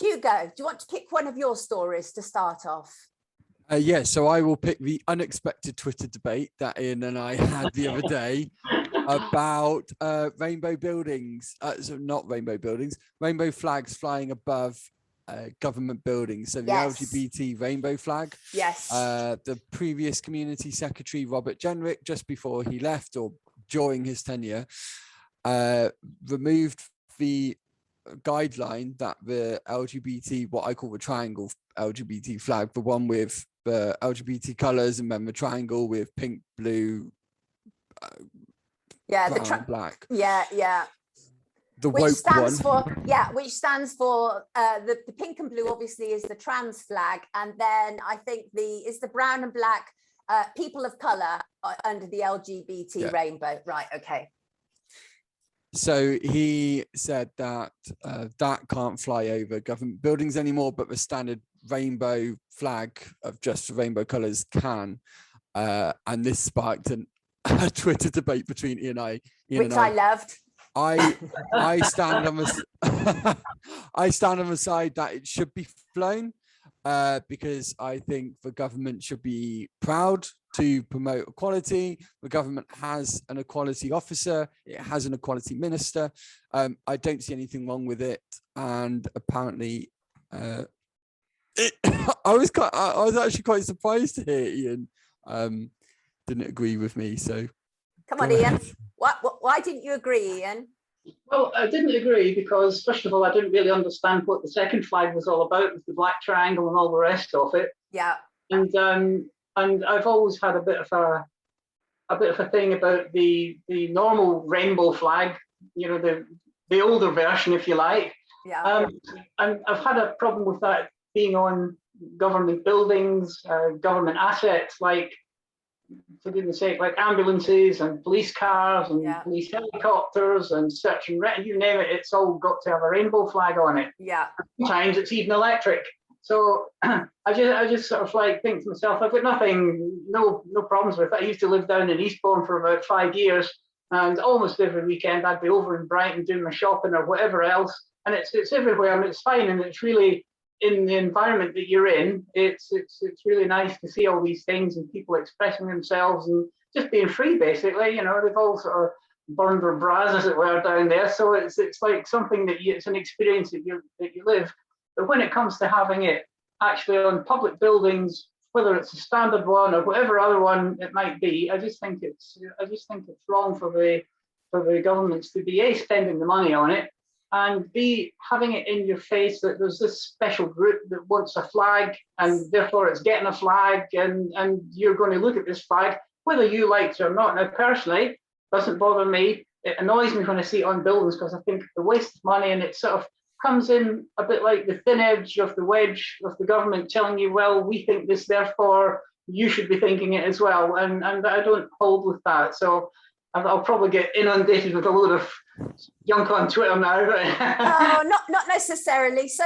Hugo, do you want to pick one of your stories to start off? Yeah, so I will pick the unexpected Twitter debate that Ian and I had the other day about rainbow buildings, so not rainbow buildings, rainbow flags flying above government buildings. So the LGBT rainbow flag. Yes. The previous community secretary, Robert Jenrick, just before he left or during his tenure, removed the guideline that the LGBT, what I call the triangle LGBT flag, the one with the LGBT colors and then the triangle with pink, blue, brown, black. Yeah. The which woke stands one. which stands for the pink and blue obviously is the trans flag, and then I think the brown and black people of color under the LGBT rainbow. Right, okay. So he said that that can't fly over government buildings anymore, but the standard rainbow flag of just the rainbow colors can. And this sparked a Twitter debate between Ian and I. I loved. I stand on the I stand on the side that it should be flown because I think the government should be proud to promote equality. The government has an equality officer, it has an equality minister. I don't see anything wrong with it, and apparently I was actually quite surprised to hear Ian didn't agree with me. So come on, Ian. Why didn't you agree, Ian? Well, I didn't agree because, first of all, I didn't really understand what the second flag was all about, with the black triangle and all the rest of it. Yeah. And I've always had a bit of a thing about the normal rainbow flag, you know, the older version, if you like. Yeah. And I've had a problem with that being on government buildings, government assets, like, for goodness sake, like ambulances and police cars and police helicopters and search and rescue, you name it, it's all got to have a rainbow flag on it. Yeah. Sometimes it's even electric. So I just sort of like think to myself, I've got no problems with it. I used to live down in Eastbourne for about 5 years, and almost every weekend I'd be over in Brighton doing my shopping or whatever else, and it's everywhere and it's fine, and it's really, in the environment that you're in, it's really nice to see all these things and people expressing themselves and just being free, basically. You know, they've all sort of burned their bras, as it were, down there. So it's like something that it's an experience that you live. But when it comes to having it actually on public buildings, whether it's a standard one or whatever other one it might be, I just think it's wrong for the governments to be spending the money on it, and B, having it in your face that there's this special group that wants a flag and therefore it's getting a flag, and you're going to look at this flag whether you like it or not. Now, personally, it doesn't bother me. It annoys me when I see it on buildings because I think it's a waste of money, and it sort of comes in a bit like the thin edge of the wedge of the government telling you, well, we think this, therefore you should be thinking it as well, and I don't hold with that. So I'll probably get inundated with a load of junk on Twitter now. Oh, not necessarily. So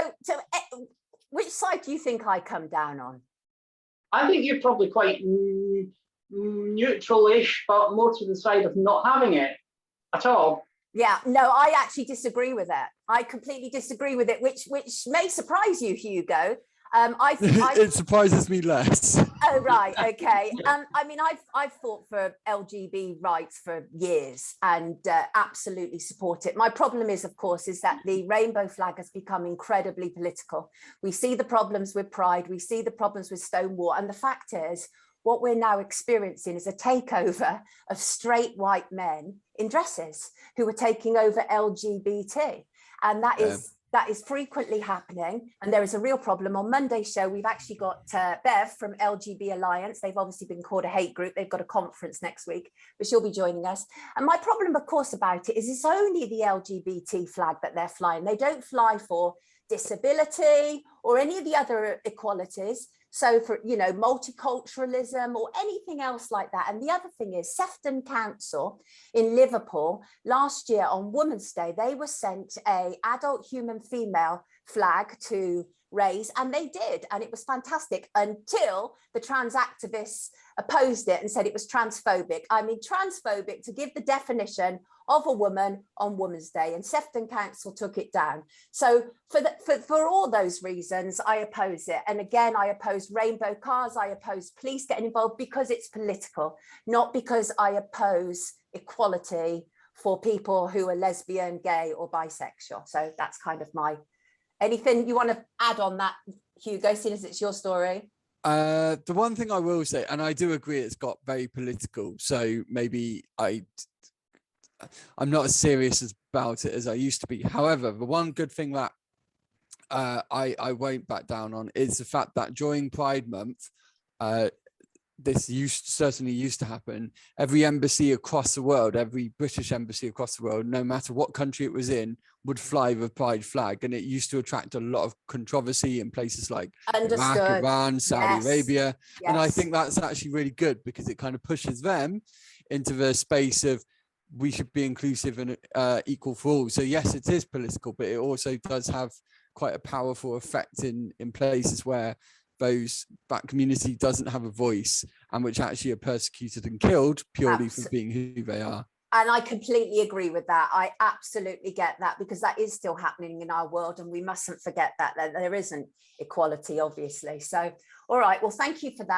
which side do you think I come down on? I think you're probably quite neutral-ish, but more to the side of not having it at all. Yeah, no, I actually disagree with that. I completely disagree with it, which may surprise you, Hugo. It surprises me less. Oh, right, okay. I mean, I've fought for LGBT rights for years and absolutely support it. My problem is, of course, is that the rainbow flag has become incredibly political. We see the problems with Pride, we see the problems with Stonewall, and the fact is, what we're now experiencing is a takeover of straight white men in dresses who are taking over LGBT. And that is frequently happening. And there is a real problem. On Monday's show, we've actually got Bev from LGB Alliance. They've obviously been called a hate group. They've got a conference next week, but she'll be joining us. And my problem, of course, about it is it's only the LGBT flag that they're flying. They don't fly for disability or any of the other equalities. So for, you know, multiculturalism or anything else like that. And the other thing is Sefton Council in Liverpool last year on Women's Day, they were sent a adult human female flag to raise, and they did, and it was fantastic until the trans activists opposed it and said it was transphobic. I mean, transphobic to give the definition of a woman on Women's Day, and Sefton Council took it down. So for all those reasons, I oppose it. And again, I oppose rainbow cars, I oppose police getting involved, because it's political, not because I oppose equality for people who are lesbian, gay or bisexual. So that's kind of my, anything you want to add on that, Hugo, seeing as it's your story? The one thing I will say, and I do agree, it's got very political. So maybe I'm not as serious about it as I used to be. However, the one good thing that I won't back down on is the fact that during Pride Month, this certainly used to happen. Every embassy across the world, every British embassy across the world, no matter what country it was in, would fly the Pride flag. And it used to attract a lot of controversy in places like Iraq, Iran, Saudi Arabia. Yes. And I think that's actually really good, because it kind of pushes them into the space of, we should be inclusive and equal for all. So yes, it is political, but it also does have quite a powerful effect in places where that community doesn't have a voice, and which actually are persecuted and killed purely for being who they are. And I completely agree with that. I absolutely get that, because that is still happening in our world, and we mustn't forget that there isn't equality, obviously. So, all right, well, thank you for that.